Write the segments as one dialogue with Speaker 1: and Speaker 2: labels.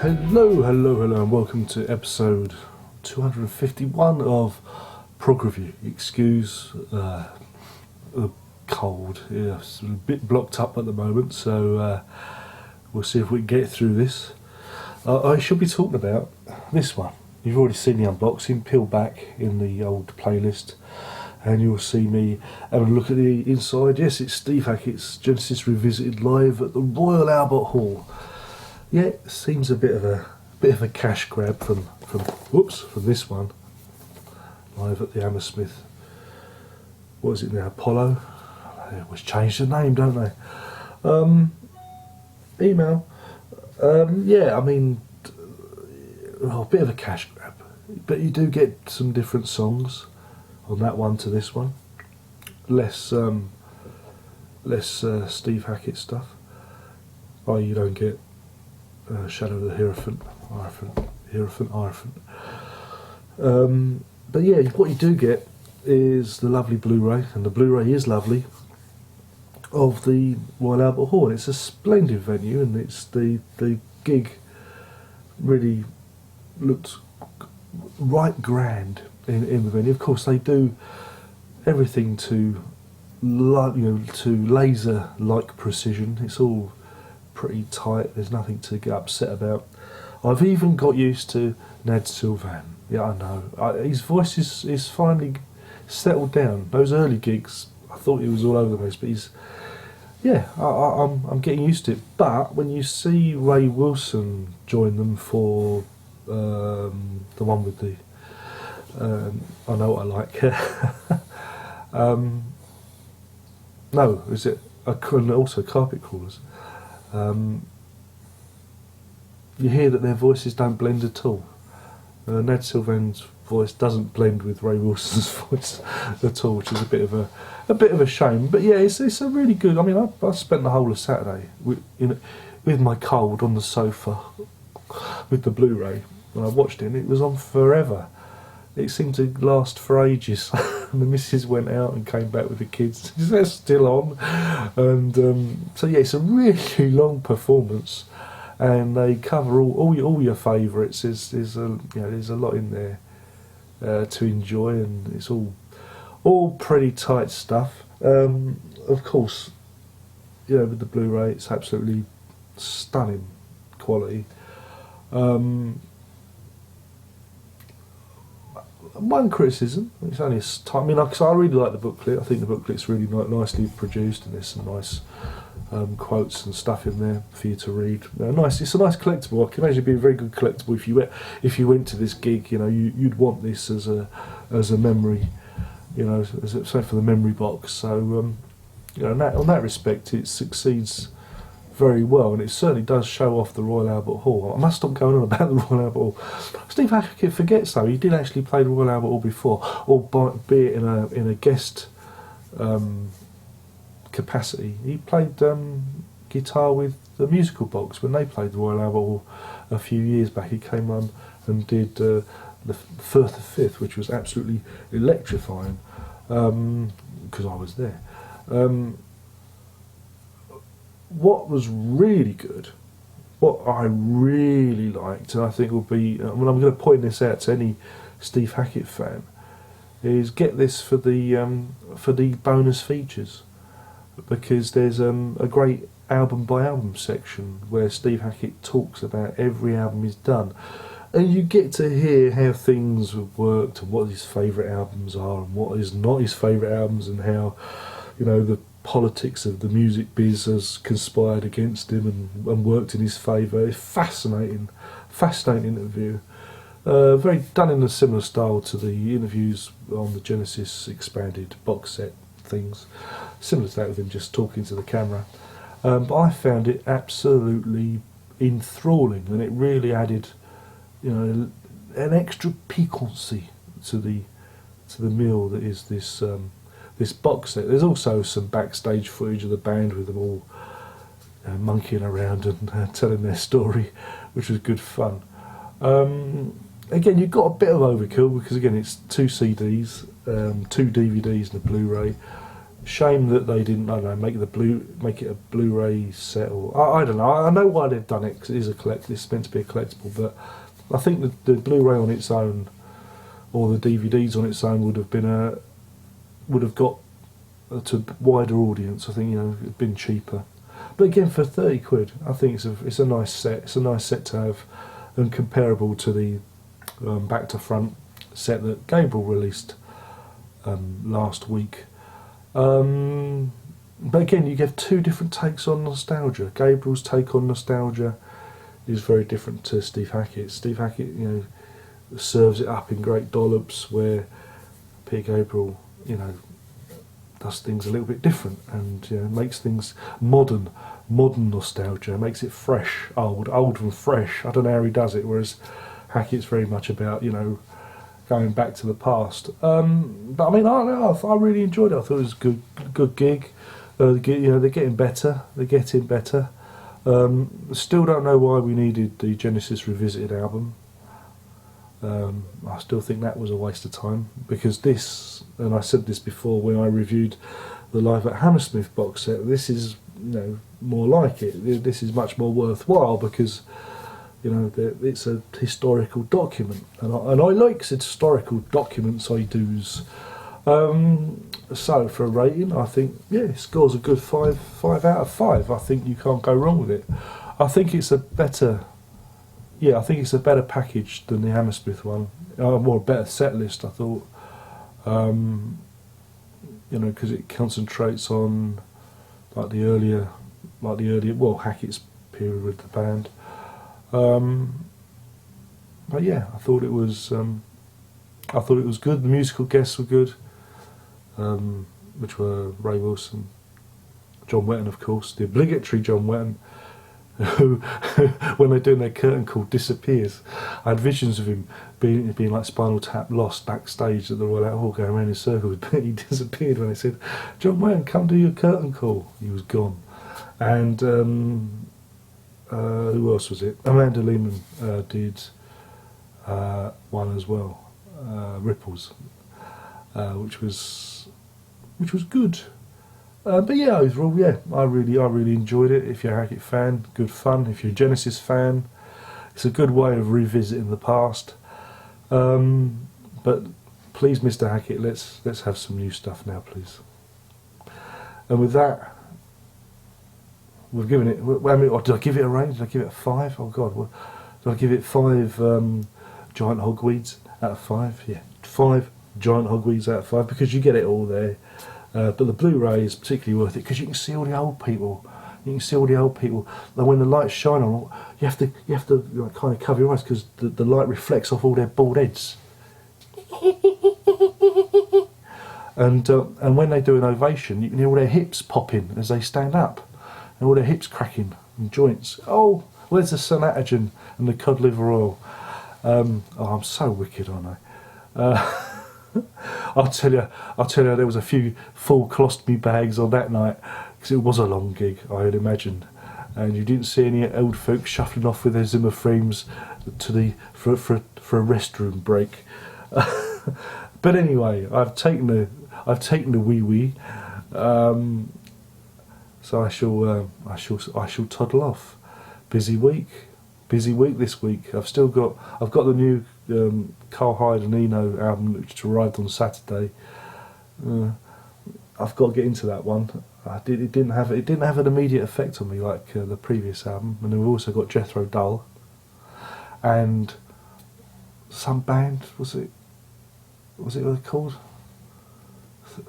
Speaker 1: Hello, and welcome to episode 251 of Prog Review. Excuse the cold, it's a bit blocked up at the moment, so we'll see if we can get through this. I should be talking about this one. You've already seen the unboxing, peel back in the old playlist, and you'll see me having a look at the inside. Yes, it's Steve Hackett's Genesis Revisited live at the Royal Albert Hall. Yeah, it seems a bit of a cash grab from this one. Live at the Hammersmith. What is it now? Apollo? They always change the name, don't they? Email. Yeah, I mean, a bit of a cash grab, but you do get some different songs on that one to this one. Less Steve Hackett stuff. You don't get Shadow of the Hierophant. But yeah, what you do get is the lovely Blu-ray, and the Blu-ray is lovely, of the Royal Albert Hall. It's a splendid venue, and it's the gig really looked right grand in the venue. Of course, they do everything to laser-like precision. It's all pretty tight. There's nothing to get upset about. I've even got used to Nad Sylvan. Yeah, I know. His voice is finally settled down. Those early gigs, I thought he was all over the place, but I'm getting used to it. But when you see Ray Wilson join them for the one with the I know what I like. No, is it? Also Carpet Crawlers. You hear that their voices don't blend at all. Nad Sylvan's voice doesn't blend with Ray Wilson's voice at all, which is a bit of a shame. But yeah, it's a really good. I mean, I spent the whole of Saturday with my cold on the sofa with the Blu-ray when I watched it. And it was on forever. It seemed to last for ages. And the missus went out and came back with the kids. They're still on, and so yeah, it's a really long performance, and they cover all your favourites. There's a lot in there to enjoy, and it's all pretty tight stuff. Of course, with the Blu-ray, it's absolutely stunning quality. One criticism, it's only time. I mean, I really like the booklet. I think the booklet's really nicely produced, and there's some nice quotes and stuff in there for you to read. It's a nice collectible. I can imagine it'd be a very good collectible if you went to this gig. You'd want this as a memory. For the memory box. So on that respect, it succeeds very well, and it certainly does show off the Royal Albert Hall. I must stop going on about the Royal Albert Hall. Steve Hackett forgets though, he did actually play the Royal Albert Hall before, be it in a guest capacity. He played guitar with the Musical Box when they played the Royal Albert Hall a few years back. He came on and did the Firth of Fifth, which was absolutely electrifying, because I was there. What was really good, what I really liked, and I think will be, I'm going to point this out to any Steve Hackett fan, is get this for the bonus features, because there's a great album by album section where Steve Hackett talks about every album he's done, and you get to hear how things have worked and what his favourite albums are and what is not his favourite albums, and how the politics of the music biz has conspired against him and worked in his favour. It's fascinating interview. Very done in a similar style to the interviews on the Genesis expanded box set things. Similar to that, with him just talking to the camera. But I found it absolutely enthralling, and it really added, an extra piquancy to the meal that is this box set. There's also some backstage footage of the band with them all monkeying around and telling their story, which was good fun. Again, you've got a bit of overkill because again it's 2 CDs, 2 DVDs and a Blu-ray. Shame that they didn't, I don't know, make it a Blu-ray set, or I don't know. I know why they've done it, because it is it's meant to be a collectible. But I think the Blu-ray on its own, or the DVDs on its own, would have got to a wider audience. I think, you know, it'd been cheaper. But again, for 30 quid, I think it's a nice set. It's a nice set to have, and comparable to the back to front set that Gabriel released last week. But again, you get two different takes on nostalgia. Gabriel's take on nostalgia is very different to Steve Hackett. Steve Hackett, you know, serves it up in great dollops, where Peter Gabriel, you know, does things a little bit different, and, you know, makes things modern nostalgia, makes it fresh, old and fresh. I don't know how he does it, whereas Hackett's very much about, you know, going back to the past. But I mean, I really enjoyed it. I thought it was a good gig. You know, they're getting better. Still don't know why we needed the Genesis Revisited album. I still think that was a waste of time, because this, and I said this before when I reviewed the Live at Hammersmith box set, this is, you know, more like it. This is much more worthwhile, because, you know, it's a historical document, and I like historical documents, I do's. So for a rating, I think, yeah, it scores a good 5 out of 5. I think you can't go wrong with it. I think it's a better package than the Hammersmith one, more a better set list, I thought. You know, because it concentrates on like the earlier, Hackett's period with the band. But yeah, I thought it was good. The musical guests were good, which were Ray Wilson, John Wetton, of course, the obligatory John Wetton, who, when they're doing their curtain call, disappears. I had visions of him being like Spinal Tap Lost backstage at the Royal Albert Hall, going around in circles, but he disappeared when they said, "John Wetton, come do your curtain call." He was gone. And who else was it? Amanda Lehman did one as well, Ripples, which was good. But yeah, overall, yeah, I really enjoyed it. If you're a Hackett fan, good fun. If you're a Genesis fan, it's a good way of revisiting the past. But please, Mr. Hackett, let's have some new stuff now, please. And with that, we've given it. I mean, did I give it a range? Did I give it a 5? Oh God, did I give it 5 giant hogweeds out of 5? Yeah, 5 giant hogweeds out of 5, because you get it all there. But the Blu-ray is particularly worth it, because you can see all the old people. And when the lights shine on, you have to like, kind of cover your eyes, because the light reflects off all their bald heads. And when they do an ovation, you can hear all their hips popping as they stand up, and all their hips cracking and joints. Oh, where's the Sonatogen and the cod liver oil? Oh, I'm so wicked, aren't I? I'll tell you, there was a few full colostomy bags on that night, because it was a long gig, I had imagined, and you didn't see any old folk shuffling off with their Zimmer frames for a restroom break. But anyway, I've taken the wee, so I shall toddle off. Busy week this week. I've got the new Carl Hyde and Eno album, which arrived on Saturday. I've got to get into that one. It didn't have an immediate effect on me like the previous album. And then we've also got Jethro Tull and some band. Was it what they're called?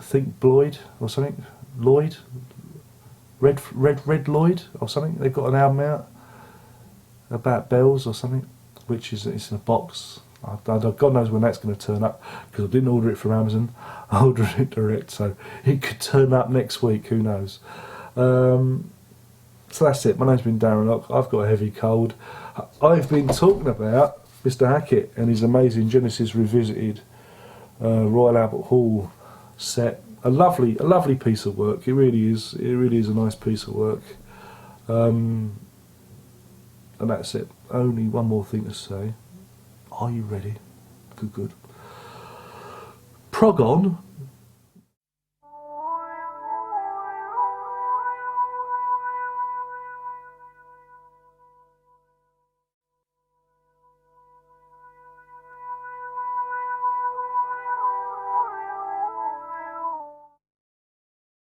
Speaker 1: Think Bloyd or something. Lloyd, Red Lloyd or something. They've got an album out about bells or something, which is it's in a box. God knows when that's going to turn up, because I didn't order it from Amazon. I ordered it direct, so it could turn up next week. Who knows? So that's it. My name's been Darren Locke. I've got a heavy cold. I've been talking about Mr. Hackett and his amazing Genesis Revisited Royal Albert Hall set. A lovely piece of work. It really is. It really is a nice piece of work. And that's it. Only one more thing to say. Are you ready? Good. Prog on.